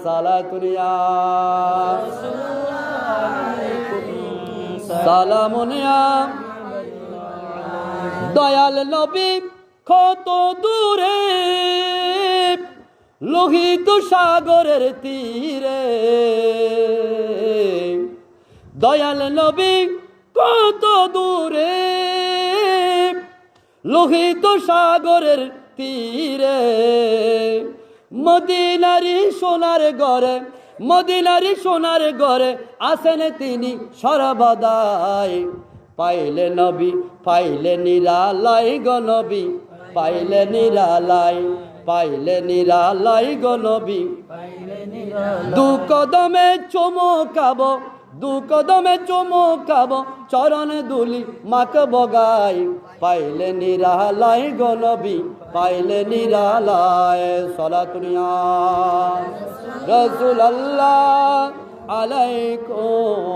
সালাতুনিয়া সালামুনিয়া দয়াল নবী কত দূরে লোহিত সাগরের তীরে দয়াল নবী কত দূরে লোহিত সাগরের তীরে মদিনারি সোনার ঘরে মদিনারি সোনার ঘরে আসেন তিনি সর্বদাই পাইলে নবী পাইলে নিরালাই গো নবী পাইলে নিরালাই পাইলে নিরালাই গো নবী দু কদমে চুমুকাব দু কদমে চুমুকাব চরণ দুলি মাকে বগাই পাইলে নিরালাই গো নবী পাইলে নিরালাই সালাতুনিয়া রাসূলুল্লাহ আলাইকুম